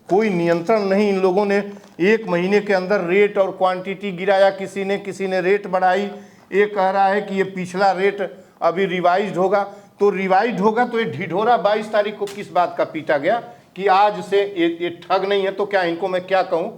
कोई नियंत्रण नहीं। इन लोगों ने 1 महीने के अंदर रेट और क्वांटिटी गिराया, किसी ने रेट बढ़ाई। ये कह रहा है कि ये पिछला रेट अभी रिवाइज्ड होगा, तो रिवाइज्ड होगा तो ये ढिढोरा 22 तारीख को किस बात का पीटा गया कि आज से ये ठग नहीं है तो क्या, इनको मैं क्या कहूं,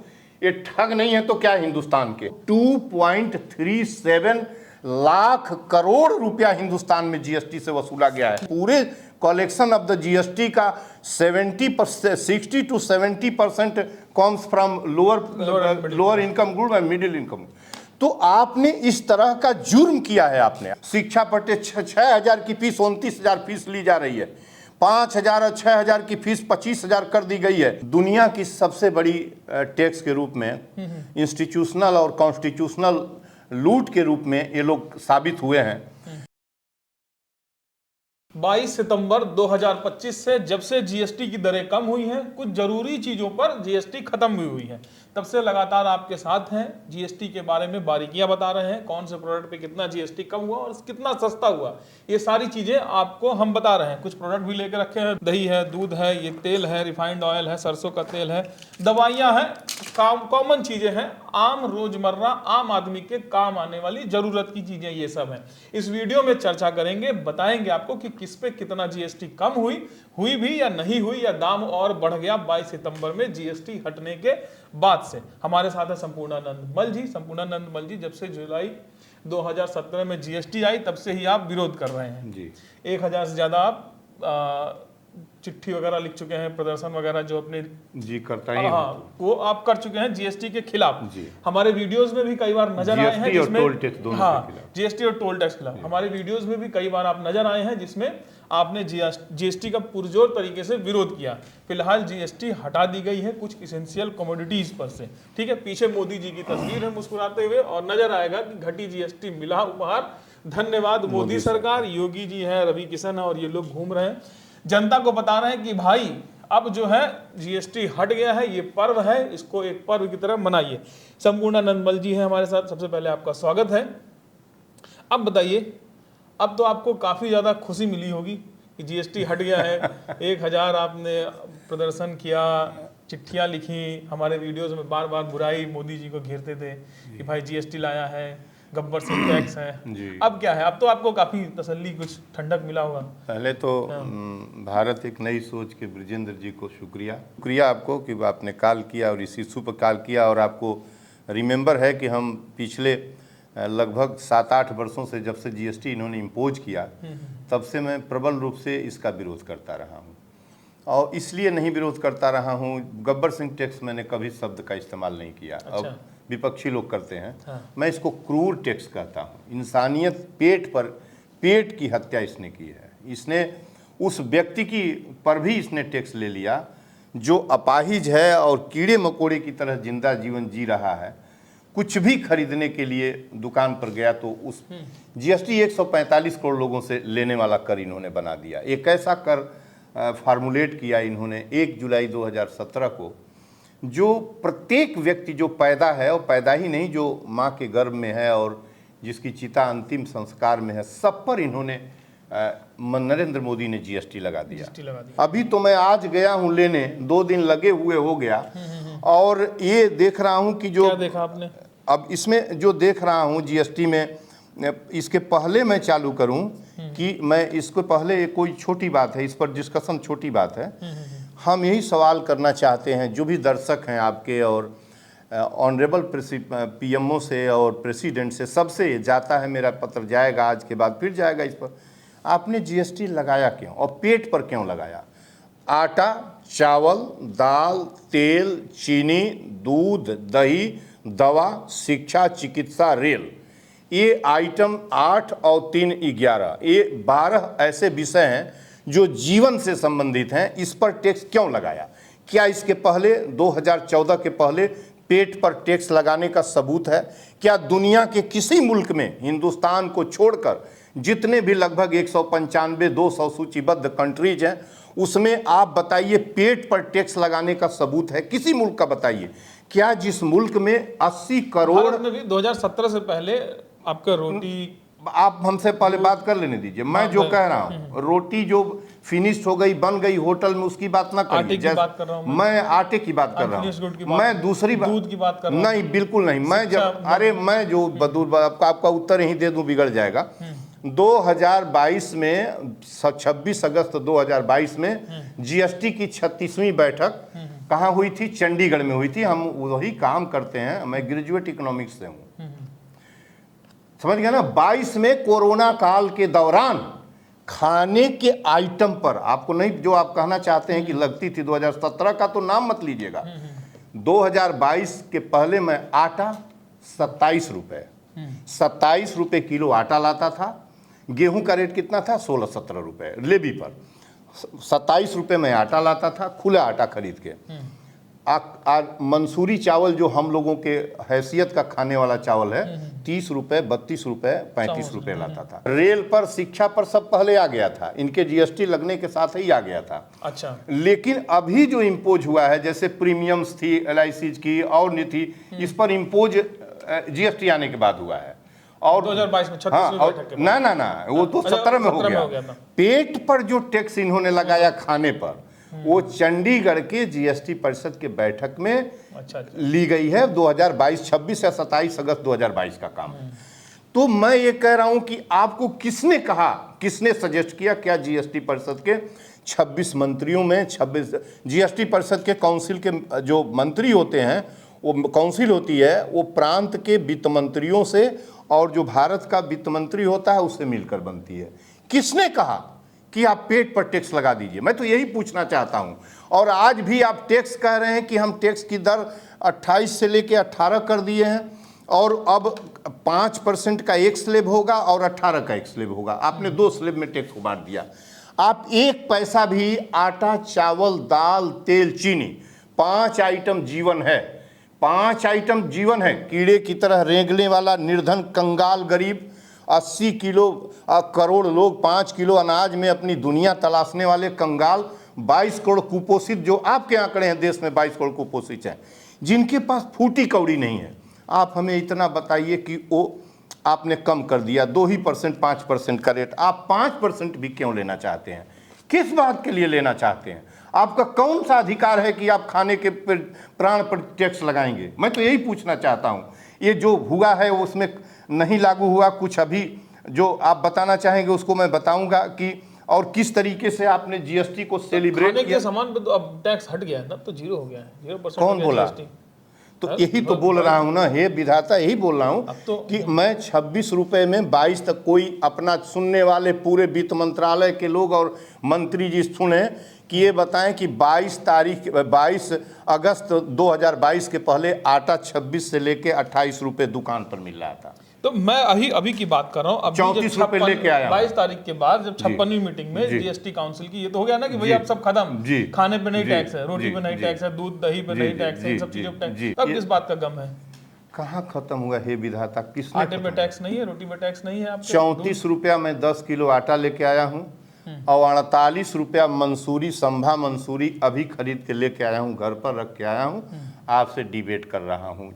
ये ठग नहीं है तो क्या हिंदुस्तान के 2.37 लाख करोड़ रुपया हिंदुस्तान में जीएसटी से वसूला गया है। पूरे कलेक्शन ऑफ द जीएसटी का 60 to 70% comes from lower income group and middle income. तो आपने इस तरह का जुर्म किया है। आपने शिक्षा पर 6,000 की फीस 29,000 फीस ली जा रही है, 5,000 और 6,000 की फीस 25,000 कर दी गई है। दुनिया की सबसे बड़ी टैक्स के रूप में, इंस्टीट्यूशनल और कॉन्स्टिट्यूशनल लूट के रूप में ये लोग साबित हुए हैं। 22 सितंबर 2025 से जब से जीएसटी की दरें कम हुई हैं, कुछ जरूरी चीजों पर जीएसटी खत्म भी हुई है, तब से लगातार आपके साथ हैं। जीएसटी के बारे में बारीकियां बता रहे हैं, कौन से प्रोडक्ट पे कितना जीएसटी कम हुआ और कितना सस्ता हुआ, ये सारी चीजें आपको हम बता रहे हैं। कुछ प्रोडक्ट भी लेकर रखे हैं, दही है, दूध है, ये तेल है, रिफाइंड ऑयल है, सरसों का तेल है, दवाइयां हैं, कॉमन चीजें हैं, आम रोजमर्रा आम आदमी के काम आने वाली जरूरत की चीजें ये सब हैं। इस वीडियो में चर्चा करेंगे, बताएंगे आपको कि किस पे कितना जीएसटी कम हुई भी या नहीं हुई, या दाम और बढ़ गया 22 सितंबर में जीएसटी हटने के बाद से। हमारे साथ है संपूर्णानंद मल जी। संपूर्णानंद मल जी, जब से जुलाई 2017 में जीएसटी आई तब से ही आप विरोध कर रहे हैं जी। 1000 से ज्यादा आप चिट्ठी वगैरह लिख चुके हैं, प्रदर्शन वगैरह जो अपने जी करता ही हाँ वो आप कर चुके हैं जीएसटी के खिलाफ। जी। हमारे वीडियोस में भी कई बार नजर आए हैं जिसमें टोल टैक्स दोनों के खिलाफ, जीएसटी और टोल टैक्स खिलाफ हमारे वीडियोस में भी कई बार आप नजर आए हैं जिसमें आपने जीएसटी का पुरजोर तरीके से विरोध किया। फिलहाल जीएसटी हटा दी गई है कुछ इसेंशियल कमोडिटीज पर से, ठीक है। पीछे मोदी जी की तस्वीर है मुस्कुराते हुए और नजर आएगा कि घटी जीएसटी मिला उपहार, धन्यवाद मोदी सरकार। योगी जी है, रवि किशन है और ये लोग घूम रहे हैं, जनता को बता रहे हैं कि भाई अब जो है जीएसटी हट गया है, ये पर्व है, इसको एक पर्व की तरह मनाइए। संपूर्णानंद मल जी हैं हमारे साथ, सबसे पहले आपका स्वागत है। अब बताइए, अब तो आपको काफी ज्यादा खुशी मिली होगी कि जीएसटी हट गया है। 1000 आपने प्रदर्शन किया, चिट्ठियां लिखी, हमारे वीडियोस में बार बार बुराई मोदी जी को घेरते थे कि भाई जीएसटी लाया है, गब्बर सिंह टैक्स है। अब क्या है, अब तो आपको काफी तसल्ली, कुछ ठंडक मिला होगा। पहले तो भारत एक नई सोच के ब्रजेंद्र जी को शुक्रिया आपको कि आपने कॉल किया और इस इशू पर कॉल किया। और आपको रिमेंबर है कि हम पिछले लगभग 7-8 वर्षों से, जब से जीएसटी इन्होंने इम्पोज किया, तब से मैं प्रबल रूप से इसका विरोध करता रहा हूँ। और इसलिए नहीं विरोध करता रहा हूँ, गब्बर सिंह टैक्स मैंने कभी शब्द का इस्तेमाल नहीं किया। अब विपक्षी लोग करते हैं। मैं इसको क्रूर टैक्स कहता हूँ। इंसानियत पेट की हत्या इसने की है। इसने उस व्यक्ति की पर भी इसने टैक्स ले लिया जो अपाहिज है और कीड़े मकोड़े की तरह जिंदा जीवन जी रहा है। कुछ भी खरीदने के लिए दुकान पर गया तो उस जीएसटी 145 करोड़ लोगों से लेने वाला कर इन्होंने बना दिया। एक ऐसा कर फार्मूलेट किया इन्होंने 1 जुलाई 2017 को, जो प्रत्येक व्यक्ति जो पैदा है, और पैदा ही नहीं, जो माँ के गर्भ में है और जिसकी चिता अंतिम संस्कार में है, सब पर इन्होंने नरेंद्र मोदी ने जीएसटी लगा दिया। अभी तो मैं आज गया हूँ लेने, 2 दिन लगे हुए हो गया, और ये देख रहा हूँ कि जो क्या देखा आपने? अब इसमें जो देख रहा हूँ जीएसटी में, इसके पहले मैं चालू करूँ कि मैं इसको पहले, कोई छोटी बात है, इस पर डिस्कशन छोटी बात है। हम यही सवाल करना चाहते हैं, जो भी दर्शक हैं आपके और ऑनरेबल पीएमओ से और प्रेसिडेंट से, सबसे जाता है, मेरा पत्र जाएगा आज के बाद, फिर जाएगा इस पर। आपने जीएसटी लगाया क्यों और पेट पर क्यों लगाया? आटा, चावल, दाल, तेल, चीनी, दूध, दही, दवा, शिक्षा, चिकित्सा, रेल, ये आइटम 8 और 3 11, ये 12 ऐसे विषय हैं जो जीवन से संबंधित हैं। इस पर टैक्स क्यों लगाया? क्या इसके पहले 2014 के पहले पेट पर टैक्स लगाने का सबूत है? क्या दुनिया के किसी मुल्क में, हिंदुस्तान को छोड़कर, जितने भी लगभग 195-200 सूचीबद्ध कंट्रीज हैं, उसमें आप बताइए पेट पर टैक्स लगाने का सबूत है? किसी मुल्क का बताइए। क्या जिस मुल्क में 80 करोड़ में भी 2017 से पहले आपका रोटी, आप हमसे पहले बात कर लेने दीजिए। मैं जो कह रहा हूँ, रोटी जो फिनिश्ड हो गई, बन गई होटल में, उसकी बात ना करिए। आटे की बात कर रहा हूं मैं आटे की बात कर रहा Unfinished good की हूँ, बात, मैं दूसरी बात, दूध की बात कर रहा हूं। नहीं बिल्कुल नहीं। मैं जब अरे मैं जो बदूर आपका उत्तर ही दे दूं बिगड़ जाएगा। 2022 में 26 अगस्त 2022 में जीएसटी की 36वीं बैठक कहाँ हुई थी? चंडीगढ़ में हुई थी। हम वही काम करते हैं, मैं ग्रेजुएट इकोनॉमिक्स से हूँ, समझ गया ना। 22 में कोरोना काल के दौरान खाने के आइटम पर, आपको नहीं जो आप कहना चाहते हैं कि लगती थी 2017 का तो नाम मत लीजिएगा, 2022 के पहले मैं आटा 27 रुपए 27 रुपए किलो आटा लाता था। गेहूं का रेट कितना था? 16-17 रुपए लेबी पर। 27 रुपए में आटा लाता था, खुला आटा खरीद के। मंसूरी चावल जो हम लोगों के हैसियत का खाने वाला चावल है, 30 रुपए 32 रुपए 35 रुपए लाता था। रेल पर, शिक्षा पर सब पहले आ गया था, इनके जीएसटी लगने के साथ ही आ गया था। अच्छा, लेकिन अभी जो इम्पोज हुआ है, जैसे प्रीमियम्स थी एलआईसी की और नहीं थी, इस पर इम्पोज जीएसटी आने के बाद हुआ है। और 2022 में 36 हाँ, रुपए और बैठक के ना ना ना वो तो 17 में हो 17 में गया। हो गया था। पेट पर जो टैक्स इन्होंने लगाया खाने पर, वो चंडीगढ़ के जीएसटी परिषद के बैठक में अच्छा, ली गई है। 2022 26 या 27 अगस्त 2022 का काम है। तो मैं ये कह रहा हूं कि आपको किसने कहा, किसने सजेस्ट किया? क्या जीएसटी परिषद के 26 मंत्रियों में 26 जीएसटी परिषद के काउंसिल के जो मंत्री होते हैं, वो काउंसिल होती है, वो प्रांत के वित्त मंत्रियों से और जो भारत का वित्त मंत्री होता है उससे मिलकर बनती है। किसने कहा कि आप पेट पर टैक्स लगा दीजिए? मैं तो यही पूछना चाहता हूं। और आज भी आप टैक्स कह रहे हैं कि हम टैक्स की दर 28 से लेके 18 कर दिए हैं, और अब 5% का एक स्लैब होगा और 18 का एक स्लैब होगा। आपने 2 स्लैब में टैक्स को बांट दिया। आप 1 पैसा भी आटा, चावल, दाल, तेल, चीनी, 5 आइटम जीवन है, 5 आइटम जीवन है। कीड़े की तरह रेंगने वाला निर्धन कंगाल गरीब, 80 किलो करोड़ लोग 5 किलो अनाज में अपनी दुनिया तलाशने वाले कंगाल, 22 करोड़ कुपोषित, जो आपके आंकड़े हैं देश में 22 करोड़ कुपोषित हैं, जिनके पास फूटी कौड़ी नहीं है। आप हमें इतना बताइए कि वो आपने कम कर दिया 2% 5% का रेट, आप 5% भी क्यों लेना चाहते हैं? किस बात के लिए लेना चाहते हैं? आपका कौन सा अधिकार है कि आप खाने के प्राण पर टैक्स लगाएंगे? मैं तो यही पूछना चाहता हूं। ये जो हुआ है उसमें नहीं लागू हुआ, कुछ अभी जो आप बताना चाहेंगे उसको मैं बताऊंगा कि और किस तरीके से आपने जीएसटी को सेलिब्रेट खाने किया। के सामान पे तो अब टैक्स हट गया है ना, तो 0 हो गया है, 0% कौन बोला? तो यही तो बोल रहा हूं ना, हे विधाता, यही बोल रहा हूं तो कि मैं 26 रुपए में 22 तक, कोई अपना सुनने वाले पूरे वित्त मंत्रालय के लोग और मंत्री जी सुने कि ये बताएं कि 22 अगस्त 2022 के पहले आटा 26 से लेके 28 रुपए दुकान पर मिल रहा था। तो मैं अभी की बात कर रहा हूँ। 34 रुपए लेके आया 22 तारीख के बाद जब 56वीं मीटिंग में जीएसटी काउंसिल की, ये तो हो गया ना कि भाई अब सब खत्म, खाने पे नहीं टैक्स है, रोटी पे नहीं टैक्स है, दूध दही पे नहीं टैक्स है, इन सब चीजों पे टैक्स। अब किस बात का गम है? कहाँ खत्म हुआ हे विधाता? किसने? आटे पे टैक्स नहीं है, रोटी पे टैक्स नहीं है। आप 34 रुपया में 10 किलो आटा लेके आया हूँ और 48 रुपया मंसूरी, संभा मंसूरी अभी खरीद के लेके आया हूँ, घर पर रख के आया हूँ, आपसे डिबेट कर रहा हूँ।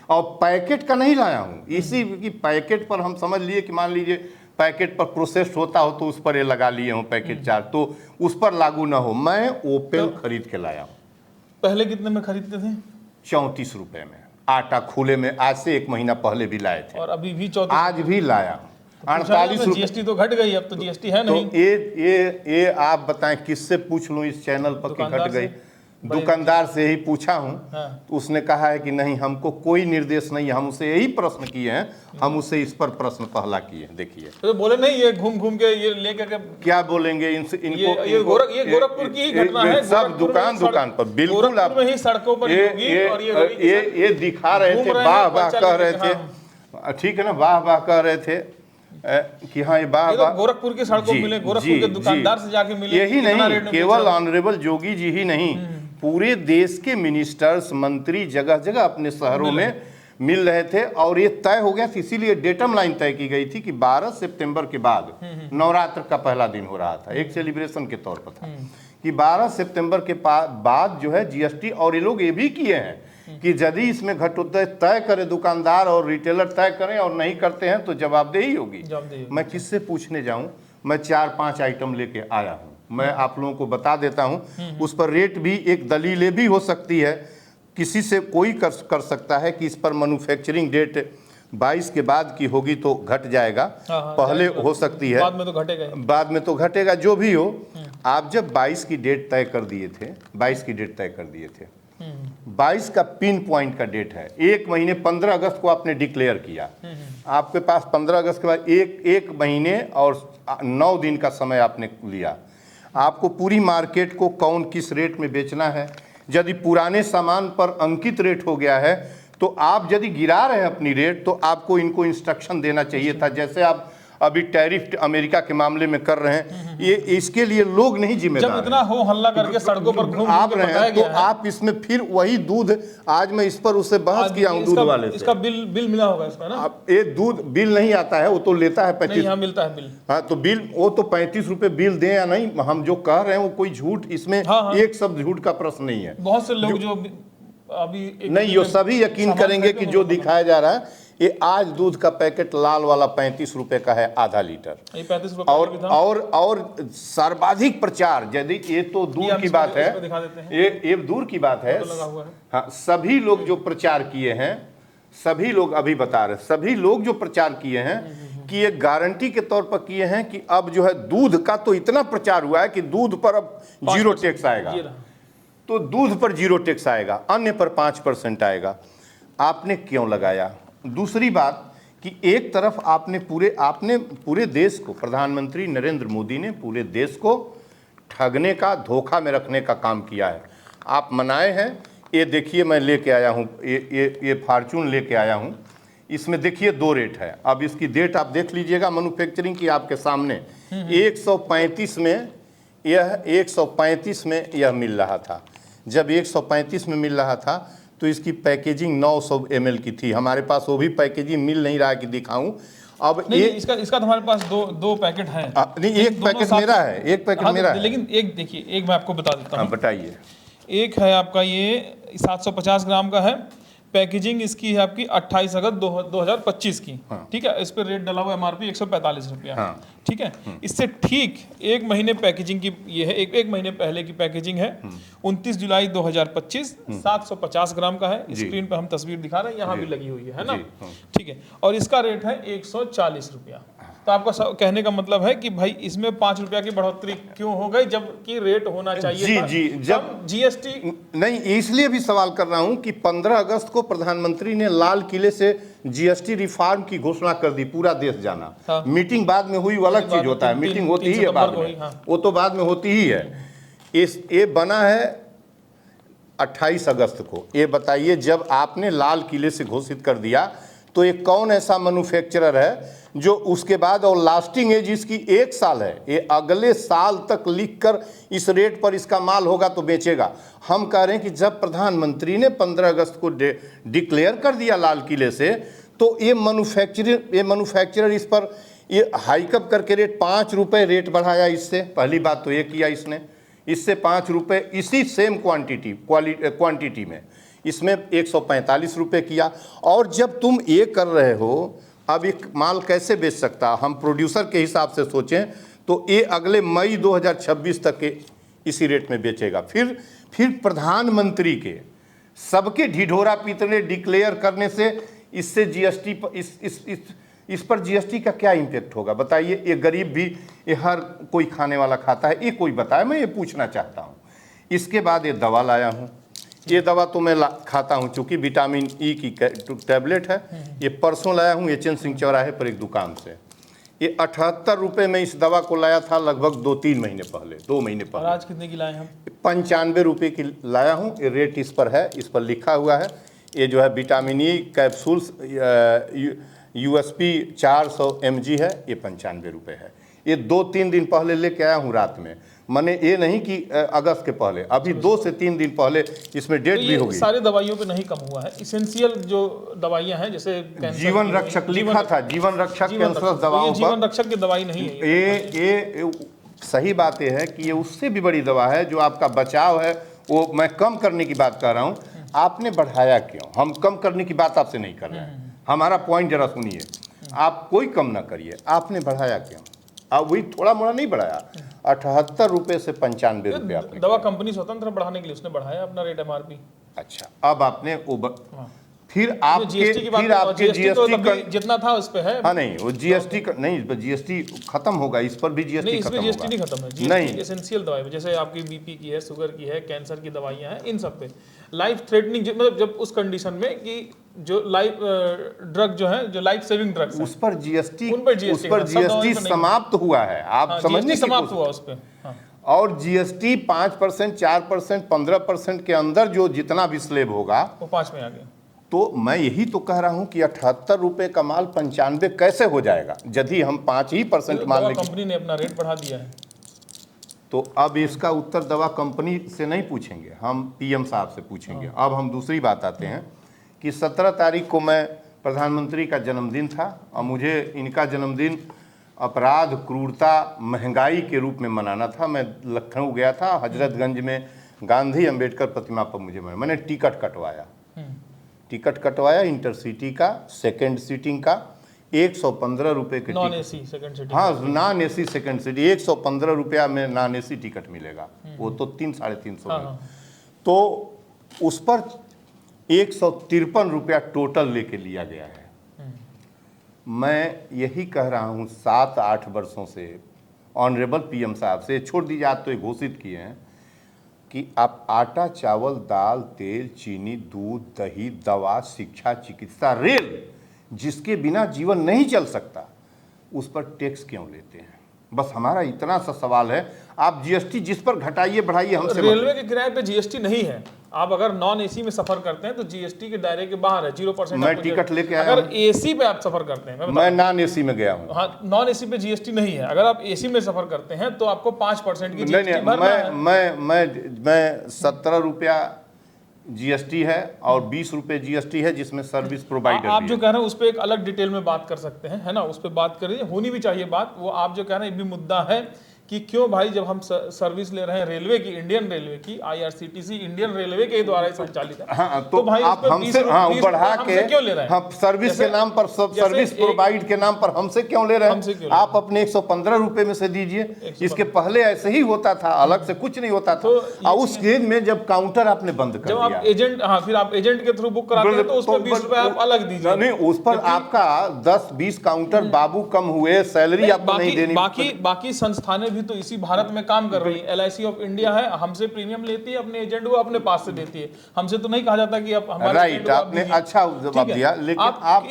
और पैकेट का नहीं लाया हूँ, इसी की पैकेट पर हम समझ लिए कि मान लीजिए पैकेट पर प्रोसेस्ड होता हो तो उस पर ये लगा लिए हूँ पैकेट चार्ज, तो उस पर लागू ना हो। मैं ओपन खरीद के लाया हूँ। पहले कितने में खरीदते थे? 34 रुपये में आटा खुले में, आज से 1 महीना पहले भी लाए थे और अभी भी 34, आज भी लाया हूँ। 48 रुपये। जीएसटी तो घट गई, अब तो जीएसटी है नहीं। तो ये आप बताएं किससे पूछ लूं इस चैनल पर कि घट गई? दुकानदार से ही पूछा हूं। तो उसने कहा है कि नहीं, हमको कोई निर्देश नहीं है, हम उसे यही प्रश्न किए हैं, हम उसे इस पर प्रश्न पहला किए। देखिए तो बोले नहीं, ये घूम घूम के ये लेकर के क्या बोलेंगे इनको? ये गोरखपुर की ही घटना है। सब दुकान पर बिल्कुल आप में ही सड़कों पर ये दिखा रहे थे, वाह वाह कह रहे थे, ठीक है ना, वाह वाह कह रहे थे कि हाँ ये वाह वाह। गोरखपुर की सड़कों मिले, गोरखपुर के दुकानदार से जाके मिले। यही नहीं, केवल ऑनरेबल जोगी जी ही नहीं, पूरे देश के मिनिस्टर्स, मंत्री जगह जगह अपने शहरों में मिल रहे थे। और ये तय हो गया था, इसीलिए डेटम लाइन तय की गई थी कि 12 सितंबर के बाद, नवरात्र का पहला दिन हो रहा था, एक सेलिब्रेशन के तौर पर था कि 12 सितंबर के बाद जो है जीएसटी। और ये लोग ये भी किए हैं कि यदि इसमें घटोत्कच तय करे दुकानदार और रिटेलर तय करें और नहीं करते हैं तो जवाबदेही होगी। मैं किससे पूछने जाऊं? मैं 4-5 आइटम लेके आया हूं, मैं आप लोगों को बता देता हूं। उस पर रेट भी एक दलीलें भी हो सकती है, किसी से कोई कर सकता है कि इस पर मैन्युफैक्चरिंग डेट 22 के बाद की होगी तो घट जाएगा। पहले हो सकती है, बाद में तो घटेगा, बाद में तो घटेगा। जो भी हो, आप जब 22 की डेट तय कर दिए थे, 22 की डेट तय कर दिए थे, 22 का पिन पॉइंट का डेट है। एक महीने 15 अगस्त को आपने डिक्लेयर किया, आपके पास 15 अगस्त के बाद एक महीने और 9 दिन का समय आपने लिया। आपको पूरी मार्केट को कौन किस रेट में बेचना है। यदि पुराने सामान पर अंकित रेट हो गया है तो आप यदि गिरा रहे हैं अपनी रेट, तो आपको इनको इंस्ट्रक्शन देना चाहिए था, जैसे आप अभी टैरिफ अमेरिका के मामले में कर रहे हैं। ये इसके लिए लोग नहीं जिम्मेदार। जब इतना हो हल्ला करके सड़कों पर घूम आप रहे हैं तो आप इसमें फिर वही दूध, आज मैं इस पर उससे बहस किया हूं दूध वाले से। इसका बिल मिला होगा इसका ना? ये दूध बिल नहीं आता है, वो तो लेता है 35। हाँ, मिलता है बिल। हाँ, तो बिल वो तो 35 रुपए बिल दें या नहीं, हम जो कह रहे हैं वो कोई झूठ, इसमें एक शब्द झूठ का प्रश्न नहीं है। बहुत से लोग जो अभी नहीं, ये सभी यकीन करेंगे कि जो दिखाया जा रहा है, ये आज दूध का पैकेट लाल वाला 35 रुपए का है, आधा लीटर। ये 35 रुपए और सर्वाधिक प्रचार, यदि ये तो दूर की बात है, ये दूर की बात है। हाँ, सभी लोग जो प्रचार किए हैं, सभी लोग अभी बता रहे, सभी लोग जो प्रचार किए हैं कि ये गारंटी के तौर पर किए हैं कि अब जो है दूध का तो इतना प्रचार हुआ है कि दूध पर अब 0 टैक्स आएगा, तो दूध पर 0 टैक्स आएगा, अन्य पर 5% आएगा। आपने क्यों लगाया? दूसरी बात कि एक तरफ आपने पूरे देश को, प्रधानमंत्री नरेंद्र मोदी ने पूरे देश को ठगने का, धोखा में रखने का काम किया है। आप मनाए हैं, ये देखिए मैं लेके आया हूँ, ये फार्चून लेके आया हूँ। इसमें देखिए 2 रेट है। अब इसकी डेट आप देख लीजिएगा मैन्युफैक्चरिंग की आपके सामने। 135 में यह मिल रहा था। जब 135 में मिल रहा था तो इसकी पैकेजिंग 900 ml की थी। हमारे पास वो भी पैकेजिंग मिल नहीं रहा है कि दिखाऊं। अब नहीं, इसका तो हमारे पास दो पैकेट हैं। नहीं, एक पैकेट मेरा है, एक पैकेट मेरा है। लेकिन एक देखिए, एक मैं आपको बता देता हूँ। बताइए। एक है आपका ये 750 ग्राम का है, पैकेजिंग इसकी है आपकी 28 अगस्त 2025 की। ठीक है, इस पर रेट डला हुआ MRP 145 रुपया। ठीक है, इससे ठीक 1 महीने पैकेजिंग की ये है, एक महीने पहले की पैकेजिंग है। 29 जुलाई 2025, 750 ग्राम का है। स्क्रीन पर हम तस्वीर दिखा रहे हैं, यहाँ भी लगी हुई है ना। ठीक है, और इसका रेट है 140 रुपया। तो आपका कहने का मतलब है कि भाई इसमें 5 रुपया की बढ़ोतरी क्यों हो गई, जबकि रेट होना चाहिए था। जब जीएसटी नहीं, इसलिए भी सवाल कर रहा हूं कि 15 अगस्त को प्रधानमंत्री ने लाल किले से जीएसटी रिफॉर्म की घोषणा कर दी, पूरा देश जाना। मीटिंग बाद में हुई, वो अलग चीज होता है, मीटिंग होती ही है बाद में, वो तो बाद में होती ही है। ये बना है 28 अगस्त को। ये बताइए, जब आपने लाल किले से घोषित कर दिया तो ये कौन ऐसा मैन्युफैक्चरर है जो उसके बाद, और लास्टिंग एज इसकी 1 साल है, ये अगले साल तक लिखकर इस रेट पर इसका माल होगा तो बेचेगा। हम कह रहे हैं कि जब प्रधानमंत्री ने 15 अगस्त को डिक्लेयर कर दिया लाल किले से, तो ये मैन्युफैक्चरर इस पर ये हाईकअप करके रेट 5 रुपये रेट बढ़ाया। इससे पहली बात तो ये किया इसने, इससे 5 रुपये इसी सेम क्वांटिटी में इसमें 145 रुपये किया। और जब तुम ये कर रहे हो, अब एक माल कैसे बेच सकता? हम प्रोड्यूसर के हिसाब से सोचें तो ये अगले मई 2026 तक के इसी रेट में बेचेगा। फिर प्रधानमंत्री के सबके ढिढोरा पीतने डिक्लेयर करने से इससे जीएसटी पर इस पर जीएसटी का क्या इम्पैक्ट होगा बताइए? ये गरीब भी, ये हर कोई खाने वाला खाता है, ये कोई बताए, मैं ये पूछना चाहता हूँ। इसके बाद ये दवा लाया हूँ। ये दवा तो मैं खाता हूँ, चूँकि विटामिन ई की टैबलेट है। ये परसों लाया हूँ एचएन सिंह चौराहे पर एक दुकान से। ये 78 रुपये में इस दवा को लाया था, लगभग 2 महीने पहले। आज कितने की लाए हम? 95 रुपये की लाया हूँ। ये रेट इस पर है, इस पर लिखा हुआ है। ये जो है vitamin E capsules USP 400 mg है, ये 95 रुपये है। ये 2-3 दिन पहले लेके आया हूँ रात में। मैंने ये नहीं कि अगस्त के पहले, अभी 2 से 3 दिन पहले इसमें डेट भी होगी। सारे दवाइयों पे नहीं कम हुआ है। इसेंशियल जो दवाइयां हैं, जैसे जीवन रक्षक लिखा था, जीवन रक्षक कैंसर दवाओं पर। जीवन रक्षक की दवाई नहीं है ये सही बात ये है कि ये उससे भी बड़ी दवा है जो आपका बचाव है। वो मैं कम करने की बात कर रहा हूँ, आपने बढ़ाया क्यों? हम कम करने की बात आपसे नहीं कर रहे हैं। हमारा पॉइंट जरा सुनिए, आप कोई कम ना करिए, आपने बढ़ाया क्यों? अब वही थोड़ा मोड़ा नहीं बढ़ाया, 78 रुपये से 95 रुपये आपने दवा कंपनी स्वतंत्र बढ़ाने के लिए उसने बढ़ाया अपना रेट MRP। अच्छा, अब आपने हाँ। फिर आपके जीएसटी की बात, फिर आपके जीएसटी तो जीएसटी तभी जितना था उस पे है। हाँ नहीं, वो जीएसटी नहीं, जीएसटी खत्म होगा, इस पर भी जीएसटी नहीं, खत्म इसमें होगा। जीएसटी नहीं खत्म है। जीएसटी एसेंशियल दवाई, जैसे आपकी बीपी की है, शुगर की है, कैंसर की दवाइयां हैं, इन सब पे लाइफ थ्रेटनिंग, मतलब जब उस कंडीशन में कि जो लाइफ ड्रग जो है, जो लाइफ सेविंग ड्रग्स, उस पर जीएसटी उन पर जीएसटी समाप्त हुआ है, आप समझने की समाप्त हुआ उस पे। हाँ। और जीएसटी 5%, 4%, 15% के अंदर जो जितना भी स्लेब होगा वो 5 में आ गया। तो मैं यही तो कह रहा हूं कि 78 रुपए का माल 95 कैसे हो जाएगा, यदि हम 5% माल लेके। कंपनी ने अपना रेट बढ़ा दिया है। तो अब इसका उत्तर दवा कंपनी से नहीं पूछेंगे, हम पीएम साहब से पूछेंगे। अब हम दूसरी बात आते हैं कि 17 तारीख को मैं प्रधानमंत्री का जन्मदिन था और मुझे इनका जन्मदिन अपराध, क्रूरता, महंगाई के रूप में मनाना था। मैं लखनऊ गया था, हजरतगंज में गांधी अंबेडकर प्रतिमा पर मैंने टिकट कटवाया इंटरसिटी का, सेकंड सीटिंग का, 115 रुपये के नॉन एसी सेकंड सीटिंग। हाँ, नॉन एसी सेकंड सीटिंग 115 रुपया में नॉन एसी टिकट मिलेगा, वो तो 300-350 में। तो उस पर 153 रुपया टोटल लेके लिया गया है। मैं यही कह रहा हूँ 7-8 वर्षों से ऑनरेबल पीएम साहब से, छोड़ दीजिए आज तो ये घोषित किए हैं कि आप आटा, चावल, दाल, तेल, चीनी, दूध, दही, दवा, शिक्षा, चिकित्सा, रेल, जिसके बिना जीवन नहीं चल सकता, उस पर टैक्स क्यों लेते हैं? बस हमारा इतना सा सवाल है। आप जीएसटी जिस पर घटाइए बढ़ाइए, हमसे रेलवे के किराए पे जीएसटी नहीं है। आप अगर नॉन एसी में सफर करते हैं तो जीएसटी के दायरे के बाहर है, 0%। मैं टिकट लेके आया। अगर एसी पे आप सफर करते हैं, मैं नॉन एसी में गया हूँ। हाँ, नॉन एसी पे जीएसटी नहीं है। अगर आप एसी में सफर करते हैं तो आपको 5% की जीएसटी नहीं, भरना है। मैं 17 रुपया जीएसटी है और 20 रुपये जीएसटी है, जिसमें सर्विस प्रोवाइडर आप जो कह रहे हैं उस पर एक अलग डिटेल में बात कर सकते हैं, है ना, उस पर बात करिए, होनी भी चाहिए बात। वो आप जो कह रहे हैं ये भी मुद्दा है कि क्यों भाई, जब हम सर्विस ले रहे हैं रेलवे की, इंडियन रेलवे की, IRCTC इंडियन रेलवे के द्वारा ही संचालित है। हाँ, तो भाई आप हमसे बढ़ा के क्यों ले रहे हैं? हाँ, सर्विस के नाम पर, सर्विस प्रोवाइड के नाम पर हमसे क्यों ले रहे हैं? आप अपने 115 रुपए में से दीजिए। इसके पहले ऐसे ही होता था, अलग से कुछ नहीं होता था। और उस केज में जब काउंटर आपने बंद कर दिया, जब आप एजेंट, हाँ, फिर आप एजेंट के थ्रू बुक कराते हैं तो उस पर 20 रुपए आप अलग दीजिए। नहीं, उस पर आपका 10-20 काउंटर बाबू कम हुए, सैलरी आपको नहीं देनी। बाकी संस्थानें भी तो इसी भारत में काम कर रही है। LIC ऑफ इंडिया है, हमसे प्रीमियम लेती है, अपने एजेंट को अपने पास से देती है। हमसे तो नहीं कहा जाता कि अब हमारे राइट, आपने अच्छा जवाब दिया। लेकिन आप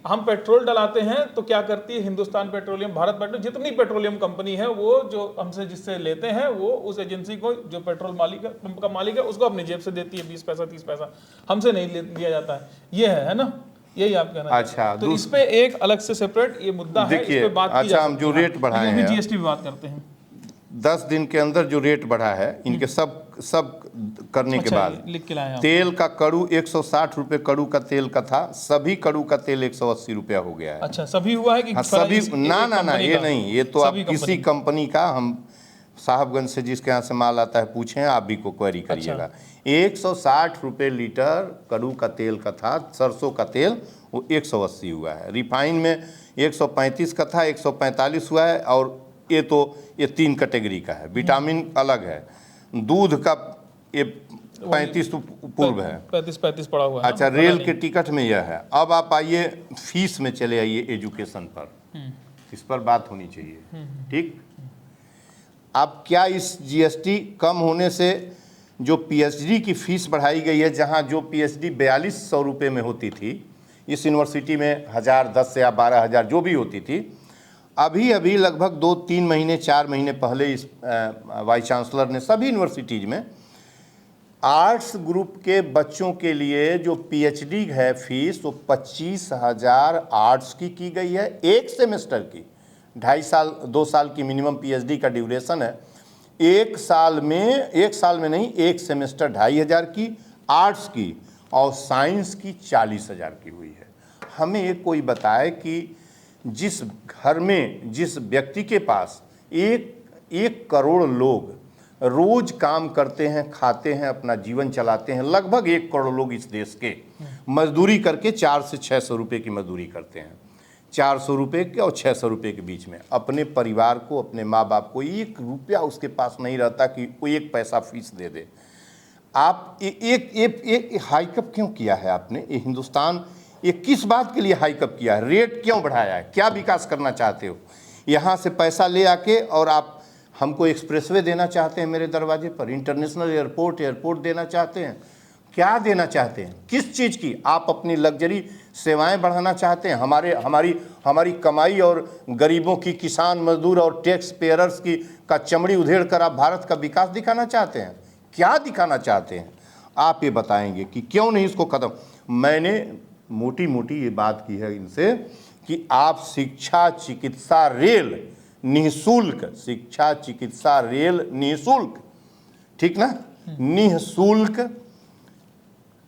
हम पेट्रोल डलाते हैं तो क्या करती है हिंदुस्तान पेट्रोलियम, भारत पेट्रोल, जितनी पेट्रोलियम कंपनी है, वो जो हमसे जिससे लेते हैं, वो उस एजेंसी को, जो पेट्रोल मालिक है, पंप का मालिक है, उसको अपनी जेब से देती है 20 पैसा 30 पैसा, हमसे नहीं दिया जाता है। ये है ना, यही आप कहना। अच्छा, तो इस पे एक अलग से सेपरेट ये मुद्दा है, इस पे बात की अच्छा, हम जो रेट बढ़ाए हैं, जीएसटी भी बात करते हैं। 10 दिन के अंदर जो रेट बढ़ा है, इनके सब करने के बाद, लिख के लाए तेल का कड़ू 160 रुपये कड़ू का तेल का था, सभी कड़ू का तेल 180 रुपया हो गया है। अच्छा, सभी हुआ है कि हाँ, सभी ना ये नहीं, ये तो आप किसी कंपनी का, हम साहबगंज से जिसके यहाँ से माल आता है पूछें, आप भी को क्वेरी करिएगा। 160 रुपये लीटर कड़ू का तेल का था, सरसों का तेल वो 180 हुआ है। रिफाइन में 135 का था, 145 हुआ है। और ये 3 कैटेगरी का है, विटामिन अलग है, दूध का ये 35 तो पूर्व है, 35 पड़ा हुआ है। अच्छा, रेल के टिकट में यह है। अब आप आइए फीस में चले आइए, एजुकेशन पर, इस पर बात होनी चाहिए। ठीक, अब क्या इस जीएसटी कम होने से जो पीएचडी की फीस बढ़ाई गई है, जहां जो पीएचडी 4200 रुपये में होती थी, इस यूनिवर्सिटी में 1000, 10 या 12,000 जो भी होती थी, अभी लगभग 2-3 महीने 4 महीने पहले इस वाइस चांसलर ने सभी यूनिवर्सिटीज़ में आर्ट्स ग्रुप के बच्चों के लिए जो पीएचडी है फीस, वो 25,000 आर्ट्स की गई है, एक सेमेस्टर की। 2.5 साल 2 साल की मिनिमम पीएचडी का ड्यूरेशन है। एक साल में नहीं, एक सेमेस्टर 2,500 की आर्ट्स की, और साइंस की 40,000 की हुई है। हमें एक कोई बताए कि जिस घर में, जिस व्यक्ति के पास 1 करोड़ लोग रोज काम करते हैं, खाते हैं, अपना जीवन चलाते हैं, लगभग 1 करोड़ लोग इस देश के मजदूरी करके 400 से 600 रुपये की मजदूरी करते हैं। 400 रुपये के और 600 रुपये के बीच में। अपने परिवार को, अपने माँ बाप को 1 रुपया उसके पास नहीं रहता कि वो 1 पैसा फीस दे दे। आप एक हाईकअप क्यों किया है आपने? ये हिंदुस्तान ये किस बात के लिए हाईकअप किया है? रेट क्यों बढ़ाया है? क्या विकास करना चाहते हो? यहाँ से पैसा ले आके और आप हमको एक्सप्रेसवे देना चाहते हैं मेरे दरवाजे पर, इंटरनेशनल एयरपोर्ट देना चाहते हैं? क्या देना चाहते हैं? किस चीज़ की? आप अपनी लग्जरी सेवाएं बढ़ाना चाहते हैं? हमारी कमाई और गरीबों की, किसान मजदूर और टैक्स पेयर्स की का चमड़ी उधेड़ कर आप भारत का विकास दिखाना चाहते हैं? क्या दिखाना चाहते हैं? आप ये बताएंगे कि क्यों नहीं इसको खत्म। मैंने मोटी मोटी ये बात की है इनसे कि आप शिक्षा, चिकित्सा, रेल निःशुल्क, शिक्षा, चिकित्सा, रेल निःशुल्क, ठीक ना, निःशुल्क,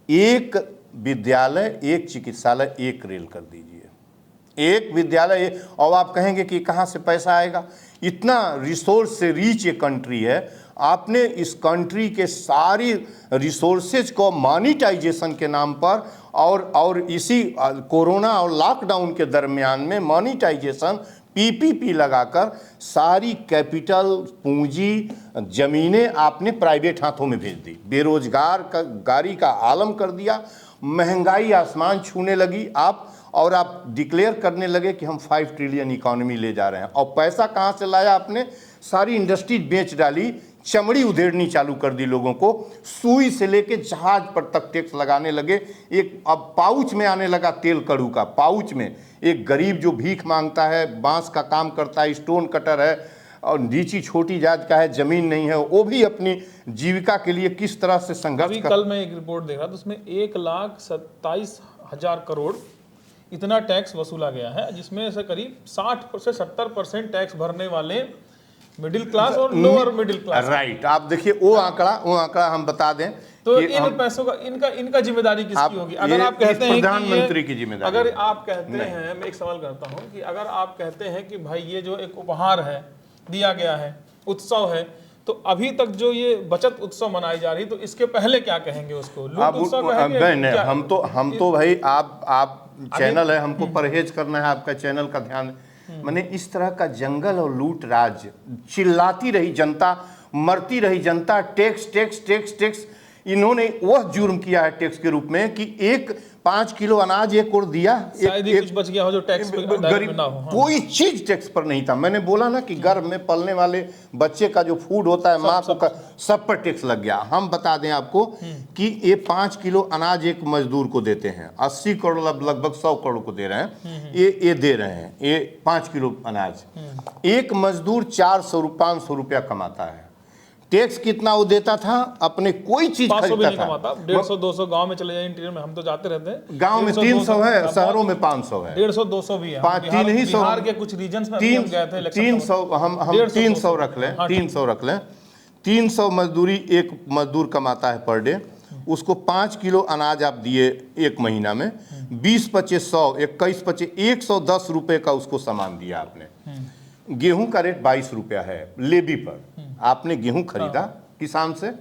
एक विद्यालय, एक चिकित्सालय, एक रेल कर दीजिए। एक विद्यालय, और आप कहेंगे कि कहाँ से पैसा आएगा? इतना रिसोर्स से रिच ये कंट्री है। आपने इस कंट्री के सारी रिसोर्सेज को मॉनिटाइजेशन के नाम पर और इसी कोरोना और लॉकडाउन के दरमियान में मॉनिटाइजेशन, पीपीपी लगाकर सारी कैपिटल, पूंजी, जमीनें आपने प्राइवेट हाथों में भेज दी। बेरोजगार का गाड़ी का आलम कर दिया। महंगाई आसमान छूने लगी और आप डिक्लेयर करने लगे कि हम 5 ट्रिलियन इकोनॉमी ले जा रहे हैं। और पैसा कहाँ से लाया आपने? सारी इंडस्ट्री बेच डाली, चमड़ी उधेड़नी चालू कर दी लोगों को। सुई से लेके जहाज पर तक टैक्स लगाने लगे। एक अब पाउच में आने लगा तेल कड़ू का, पाउच में। एक गरीब जो भीख मांगता है, बांस का काम करता है, स्टोन कटर है और नीची छोटी जात का है, जमीन नहीं है, वो भी अपनी जीविका के लिए किस तरह से संघर्ष कर। कल मैं एक रिपोर्ट देख रहा था, उसमें 1,27,000 करोड़ इतना टैक्स वसूला गया है, जिसमें से करीब 60 से 70% टैक्स भरने वाले मिडिल क्लास और लोअर मिडिल क्लास। राइट। आप देखिए वो आंकड़ा हम बता दें तो इन पैसों का इनका जिम्मेदारी किसकी होगी? अगर आप कहते हैं प्रधानमंत्री की जिम्मेदारी, अगर आप कहते हैं, मैं एक सवाल करता हूं कि अगर आप कहते हैं कि भाई ये जो एक उपहार है दिया गया है, उत्सव है, तो अभी तक जो ये बचत उत्सव मनाई जा रही, तो इसके पहले क्या कहेंगे उसको? लूट उत्सव कहेंगे? नहीं, हम तो भाई आप चैनल है, हमको परहेज करना है, आपका चैनल का ध्यान। मैंने इस तरह का जंगल और लूट राज, चिल्लाती रही जनता, मरती रही जनता, टैक्स टैक्स टैक्स टैक्स। इन्होंने वह जुर्म किया है टैक्स के रूप में कि 5 किलो अनाज एक और दिया, शायद ही कुछ बच गया हो जो टैक्स पे ना हो। हाँ। कोई चीज टैक्स पर नहीं था। मैंने बोला ना कि गर्भ में पलने वाले बच्चे का जो फूड होता है, माँ को सब पर टैक्स लग गया। हम बता दें आपको कि ये 5 किलो अनाज एक मजदूर को देते हैं, 80 करोड़ लगभग 100 करोड़ को दे रहे हैं, ये दे रहे हैं, ये 5 किलो अनाज। एक मजदूर 400-500 रुपया कमाता है। टैक्स कितना वो देता था? अपने कोई चीज खरीदता था 150-200 गांव में चले जाए, इंटीरियर में हम तो जाते रहते हैं, गांव में 300 है, शहरों में 500 है, 150-200 भी है। 300 बिहार के कुछ रीजन्स में हम गए थे, 300 हम 300 रख लें, 300 रख लें। 300 मजदूरी एक मजदूर कमाता है पर डे। उसको 5 किलो अनाज आप दिए एक महीना में, 20-25 100, 21-25 110 रुपए का उसको सामान दिया आपने। गेहूं का रेट 22 रुपया है लेबी पर। आपने गेहूं खरीदा किसान से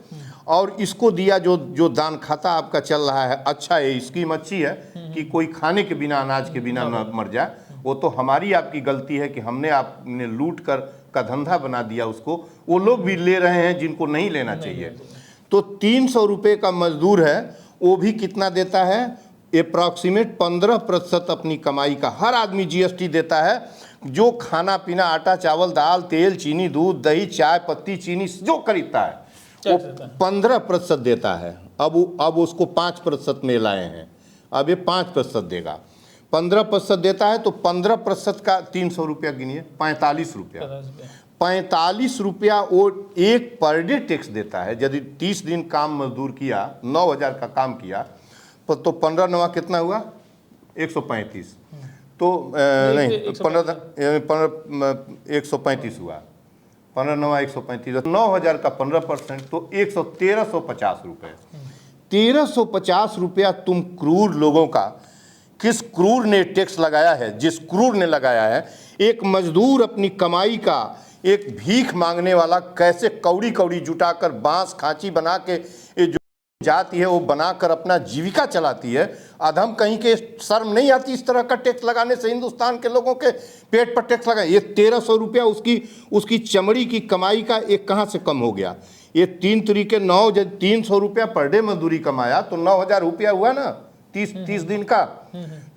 और इसको दिया, जो दान खाता आपका चल रहा है। अच्छा है, स्कीम अच्छी है कि कोई खाने के बिना, अनाज के बिना न मर जाए। वो तो हमारी आपकी गलती है कि हमने आपने लूट कर का धंधा बना दिया उसको। वो लोग भी ले रहे हैं जिनको नहीं लेना चाहिए। तो 300 रुपये का मजदूर है, वो भी कितना देता है? अप्रॉक्सीमेट 15% अपनी कमाई का हर आदमी जीएसटी देता है। जो खाना पीना, आटा चावल दाल तेल चीनी दूध दही चाय पत्ती चीनी जो खरीदता है वो 15% देता है। अब उसको 5% में लाए हैं, अब ये 5% देगा। 15% देता है तो 15% का 300 रुपया गिनिए, 45 रुपया। 45 रुपया वो एक पर डे टैक्स देता है। यदि 30 दिन काम मजदूर किया, 9,000 का काम किया, तो 15 नवा कितना हुआ? 135। तो नहीं 135 हुआ, 15 नवा 135, 9,000 का 15% तो 1350 रुपये। 1350 रुपया तुम क्रूर लोगों का, किस क्रूर ने टैक्स लगाया है? जिस क्रूर ने लगाया है। एक मजदूर अपनी कमाई का, एक भीख मांगने वाला कैसे कौड़ी कौड़ी जुटाकर बांस खांची बना के ये जाती है वो बनाकर अपना जीविका चलाती है, अधम कहीं के शर्म नहीं आती इस तरह का टैक्स लगाने से? हिंदुस्तान के लोगों के पेट पर टैक्स लगा। ये 1300 रुपया उसकी चमड़ी की कमाई का एक कहाँ से कम हो गया? ये 3 तरीके 9, जब 300 रुपया पर डे मजदूरी कमाया तो 9000 रुपया हुआ ना 30 दिन का।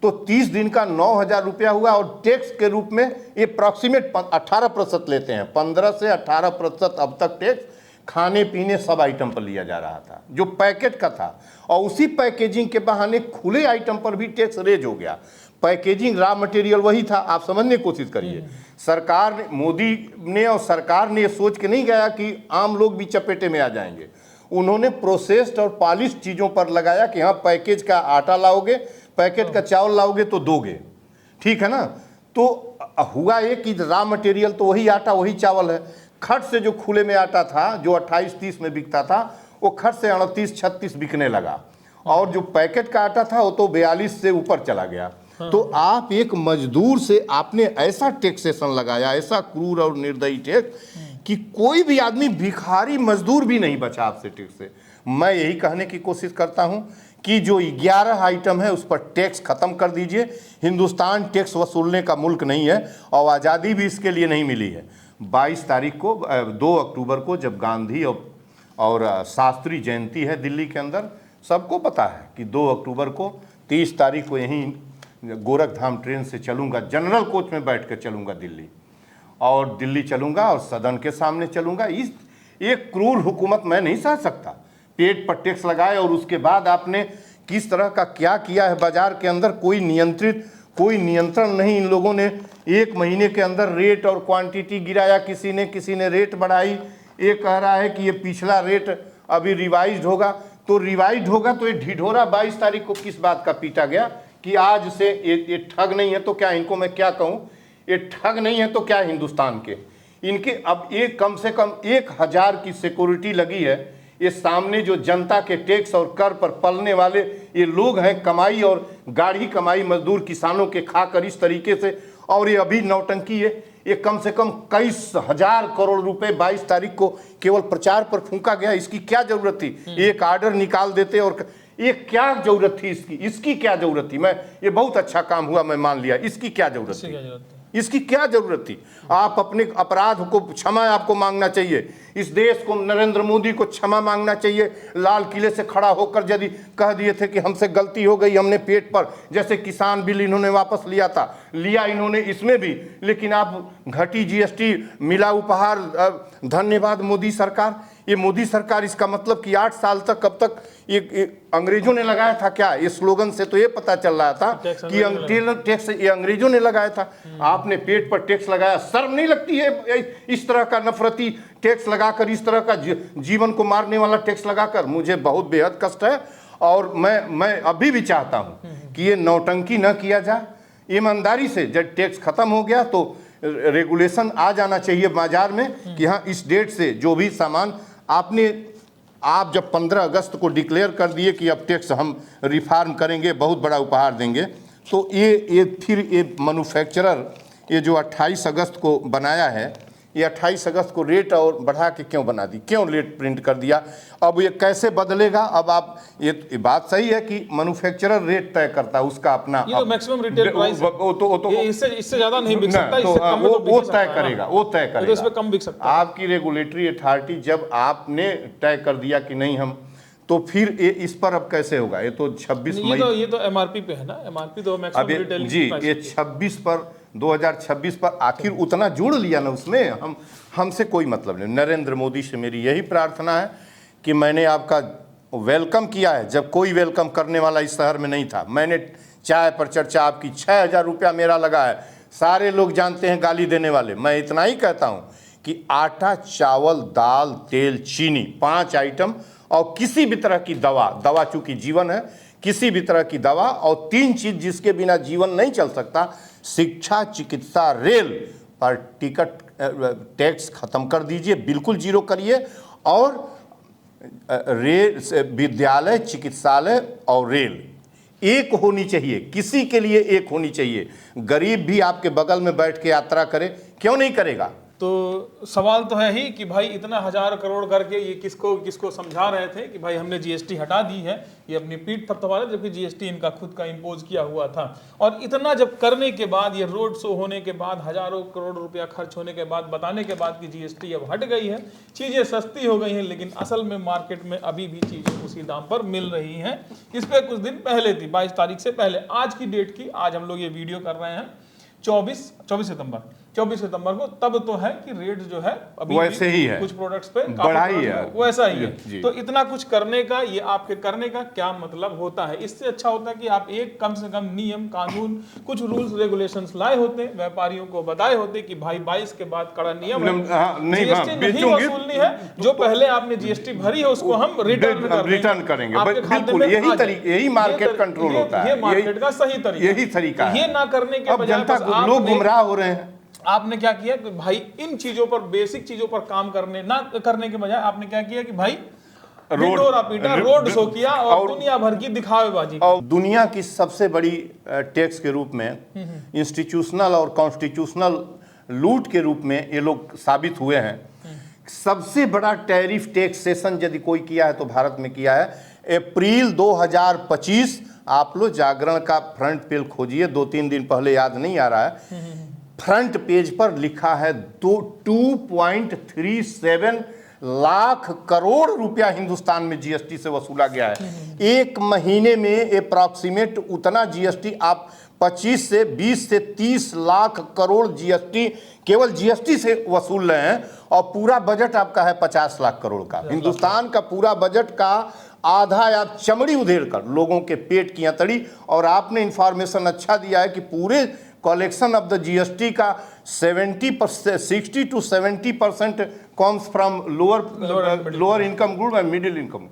तो 30 दिन का 9000 रुपया हुआ। और टैक्स के रूप में ये अप्रॉक्सीमेट 18% लेते हैं, 15 से 18% अब तक टैक्स खाने पीने सब आइटम पर लिया जा रहा था जो पैकेट का था। और उसी पैकेजिंग के बहाने खुले आइटम पर भी टैक्स रेज हो गया। पैकेजिंग रॉ मटेरियल वही था। आप समझने की कोशिश करिए, सरकार ने, मोदी ने और सरकार ने ये सोच के नहीं गया कि आम लोग भी चपेटे में आ जाएंगे। उन्होंने प्रोसेस्ड और पॉलिश चीज़ों पर लगाया कि हाँ पैकेज का आटा लाओगे, पैकेट का चावल लाओगे तो दोगे, ठीक है ना। तो हुआ ये कि रॉ मटेरियल तो वही आटा वही चावल है। खट से जो खुले में आटा था जो 28-30 में बिकता था वो खट से 38-36 बिकने लगा। और जो पैकेट का आटा था वो तो 42 से ऊपर चला गया। तो आप एक मजदूर से आपने ऐसा टैक्सेशन लगाया, ऐसा क्रूर और निर्दयी टैक्स कि कोई भी आदमी, भिखारी मजदूर भी नहीं बचा आपसे टैक्स से। मैं यही कहने की कोशिश करता हूं कि जो 11 आइटम है उस पर टैक्स खत्म कर दीजिए। हिंदुस्तान टैक्स वसूलने का मुल्क नहीं है और आज़ादी भी इसके लिए नहीं मिली है। 22 तारीख को 2 अक्टूबर को जब गांधी और शास्त्री जयंती है दिल्ली के अंदर, सबको पता है कि 2 अक्टूबर को 30 तारीख को यहीं गोरखधाम ट्रेन से चलूँगा, जनरल कोच में बैठ कर चलूँगा दिल्ली, और दिल्ली चलूँगा और सदन के सामने चलूँगा। इस एक क्रूर हुकूमत मैं नहीं सह सकता। पेट पर टैक्स लगाए और उसके बाद आपने किस तरह का क्या किया है बाजार के अंदर, कोई नियंत्रण नहीं। इन लोगों ने 1 महीने के अंदर रेट और क्वांटिटी गिराया, किसी ने रेट बढ़ाई। ये कह रहा है कि ये पिछला रेट अभी रिवाइज्ड होगा, तो रिवाइज्ड होगा तो ये ढिढोरा 22 तारीख को किस बात का पीटा गया कि आज से ये ठग नहीं है तो क्या, इनको मैं क्या कहूँ, ये ठग नहीं है तो क्या हिंदुस्तान के इनके अब एक कम से कम 1000 की सिक्योरिटी लगी है। ये सामने जो जनता के टैक्स और कर पर पलने वाले ये लोग हैं, कमाई और गाढ़ी कमाई मजदूर किसानों के खाकर इस तरीके से, और ये अभी नौटंकी है। ये कम से कम 21,000 करोड़ रुपए 22 तारीख को केवल प्रचार पर फूंका गया। इसकी क्या जरूरत थी? एक आर्डर निकाल देते। और ये क्या जरूरत थी इसकी क्या जरूरत थी? मैं ये बहुत अच्छा काम हुआ, मैं मान लिया। इसकी क्या जरूरत थी? इसकी क्या जरूरत थी? आप अपने अपराध को क्षमा आपको मांगना चाहिए। इस देश को, नरेंद्र मोदी को क्षमा मांगना चाहिए। लाल किले से खड़ा होकर यदि कह दिए थे कि हमसे गलती हो गई, हमने पेट पर, जैसे किसान बिल इन्होंने वापस लिया इन्होंने इसमें भी, लेकिन आप घटी जीएसटी मिला उपहार, धन्यवाद मोदी सरकार। ये मोदी सरकार, इसका मतलब कि 8 साल तक, कब तक ये अंग्रेजों ने लगाया था क्या? ये स्लोगन से तो ये पता चल रहा था कि टैक्स ये अंग्रेजों ने लगाया था। आपने पेट पर टैक्स लगाया। शर्म नहीं लगती है इस तरह का नफरती टैक्स लगाकर, इस तरह का जीवन को मारने वाला टैक्स लगाकर? मुझे बहुत बेहद कष्ट है। और मैं अभी भी चाहता हूं कि ये नौटंकी न किया जाए। ईमानदारी से जब टैक्स खत्म हो गया तो रेगुलेशन आ जाना चाहिए बाजार में कि हाँ इस डेट से जो भी सामान आप जब 15 अगस्त को डिक्लेयर कर दिए कि अब टैक्स हम रिफॉर्म करेंगे, बहुत बड़ा उपहार देंगे, तो ये फिर ये मैन्युफैक्चरर ये जो 28 अगस्त को बनाया है, ये 28 अगस्त को रेट और बढ़ा के क्यों बना दी, क्यों रेट प्रिंट कर दिया? अब ये कैसे बदलेगा? अब आप ये बात सही है कि मैन्युफैक्चरर रेट तय करता है उसका अपना, ये तो मैक्सिमम रिटेल प्राइस है। तो इससे ज्यादा नहीं बिक सकता, इससे कम में तो वो तय करेगा, वो तय करेगा। तो इसमें कम बिक सकता है। आपकी रेगुलेटरी अथॉरिटी जब आपने तय कर दिया कि नहीं हम, तो फिर इस पर अब कैसे होगा? ये तो 26 मई, ये तो एमआरपी पे है ना, एमआरपी तो मैक्सिमम रिटेल जी, ये 26 पर 2026 पर आखिर उतना जोड़ लिया ना उसमें। हमसे कोई मतलब नहीं। नरेंद्र मोदी से मेरी यही प्रार्थना है कि मैंने आपका वेलकम किया है जब कोई वेलकम करने वाला इस शहर में नहीं था। मैंने चाय पर चर्चा आपकी, 6000 रुपया मेरा लगा है। सारे लोग जानते हैं गाली देने वाले। मैं इतना ही कहता हूँ कि आटा, चावल, दाल, तेल, चीनी, 5 आइटम, और किसी भी तरह की दवा चूंकि जीवन है, किसी भी तरह की दवा, और 3 चीज जिसके बिना जीवन नहीं चल सकता, शिक्षा, चिकित्सा, रेल पर टिकट टैक्स खत्म कर दीजिए, बिल्कुल जीरो करिए। और रेल, विद्यालय, चिकित्सालय और रेल एक होनी चाहिए, किसी के लिए एक होनी चाहिए। गरीब भी आपके बगल में बैठ के यात्रा करे, क्यों नहीं करेगा? तो सवाल तो है ही कि भाई इतना 1000 करोड़ करके ये किसको समझा रहे थे कि भाई हमने जीएसटी हटा दी है, ये अपनी पीठ थपथपा रहे, जबकि जीएसटी इनका खुद का इम्पोज किया हुआ था। और इतना जब करने के बाद, ये रोड शो होने के बाद, हजारों करोड़ रुपया खर्च होने के बाद, बताने के बाद कि जीएसटी अब हट गई है, चीजें सस्ती हो गई हैं, लेकिन असल में मार्केट में अभी भी चीजें उसी दाम पर मिल रही हैं। इस पे कुछ दिन पहले थी, 22 तारीख से पहले, आज की डेट की, आज हम लोग ये वीडियो कर रहे हैं 24 सितंबर को, तब तो है कि रेट जो है अभी वैसे ही है, कुछ प्रोडक्ट्स पे बढ़ाई है, वैसा ही है। तो इतना कुछ करने का, ये आपके करने का क्या मतलब होता है? इससे अच्छा होता है कि आप एक कम से कम नियम कानून, कुछ रूल्स रेगुलेशंस लाए होते, व्यापारियों को बताए होते कि भाई 22 के बाद कड़ा नियम है, जीएसटी नहीं वसूलनी है, जो पहले आपने जीएसटी भरी है उसको हम रिटर्न करेंगे। बिल्कुल यही मार्केट कंट्रोल होता है, ये मार्केट का सही तरीका, यही तरीका। ये ना करने के बजाय लोग गुमराह हो रहे हैं। आपने क्या किया कि भाई इन चीजों पर, बेसिक चीजों पर काम करने के बजाय आपने क्या किया कि भाई रोड शो किया और दुनिया भर की दिखावेबाजी। और दुनिया की सबसे बड़ी टैक्स के रूप में, इंस्टीट्यूशनल और कॉन्स्टिट्यूशनल लूट के रूप में ये लोग साबित हुए हैं। सबसे बड़ा टैरिफ टैक्सेशन यदि कोई किया है तो भारत में किया है। अप्रैल 2025, आप लोग जागरण का फ्रंट पेज खोजिए, 2-3 दिन पहले, याद नहीं आ रहा है, फ्रंट पेज पर लिखा है 2.37 लाख करोड़ रुपया हिंदुस्तान में जीएसटी से वसूला गया है। एक महीने में अप्रॉक्सीमेट उतना जीएसटी आप 25 से 20 से 30 लाख करोड़ जीएसटी केवल जीएसटी से वसूल रहे हैं, और पूरा बजट आपका है 50 लाख करोड़ का। हिंदुस्तान का पूरा बजट का आधा आप चमड़ी उधेड़ कर लोगों के पेट की अतड़ी। और आपने इंफॉर्मेशन अच्छा दिया है कि पूरे कलेक्शन ऑफ द जीएसटी का 60 to 70% comes from lower income group and middle income.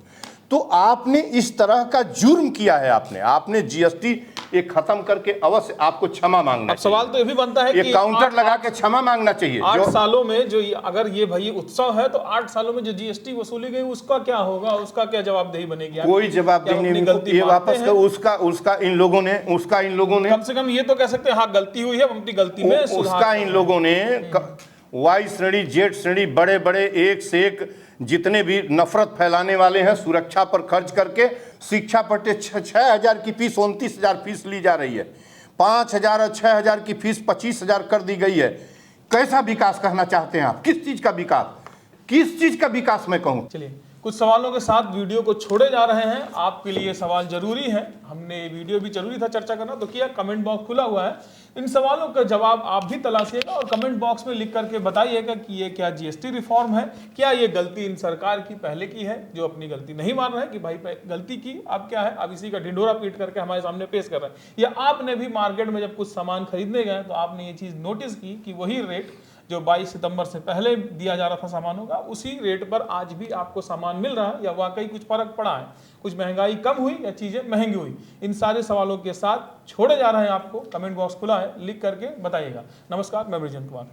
तो आपने इस तरह का जुर्म किया है, आपने जीएसटी ये खत्म करके अवश्य आपको क्षमा मांगना चाहिए। सवाल तो ये भी बनता है ये कि काउंटर लगा के क्षमा मांगना चाहिए। 8 सालों में जो, अगर ये भाई उत्सव है, तो 8 सालों में जो जीएसटी वसूली गई उसका क्या होगा, उसका क्या जवाबदेही बनेगी? कोई जवाबदेही नहीं, ये वापस कर, उसका इन लोगों ने कम से कम ये तो कह सकते हैं हाँ गलती हुई है, अपनी गलती में उसका इन लोगों ने वाई श्रेणी, जेड श्रेणी, बड़े बड़े एक से एक जितने भी नफरत फैलाने वाले हैं, सुरक्षा पर खर्च करके शिक्षा पर 6,000 की फीस 29,000 फीस ली जा रही है, 5,000 और 6,000 की फीस 25,000 कर दी गई है। कैसा विकास कहना चाहते हैं आप? किस चीज का विकास मैं कहूं? चलिए, कुछ सवालों के साथ वीडियो को छोड़े जा रहे हैं। आपके लिए सवाल जरूरी है, हमने वीडियो भी जरूरी था चर्चा करना, तो किया। कमेंट बॉक्स खुला हुआ है, इन सवालों का जवाब आप भी तलाशिएगा और कमेंट बॉक्स में लिख करके बताइएगा कि ये क्या जीएसटी रिफॉर्म है, क्या ये गलती इन सरकार की पहले की है, जो अपनी गलती नहीं मान रहे हैं कि भाई गलती की, अब क्या है, अब इसी का ढिंढोरा पीट करके हमारे सामने पेश कर रहे हैं। या आपने भी मार्केट में जब कुछ सामान खरीदने गए तो आपने ये चीज़ नोटिस की कि वही रेट जो 22 सितंबर से पहले दिया जा रहा था सामानों का, उसी रेट पर आज भी आपको सामान मिल रहा है, या वाकई कुछ फर्क पड़ा है, कुछ महंगाई कम हुई या चीजें महंगी हुई? इन सारे सवालों के साथ छोड़े जा रहे हैं आपको। कमेंट बॉक्स खुला है, लिख करके बताइएगा। नमस्कार, मैं बृजेंद्र कुमार।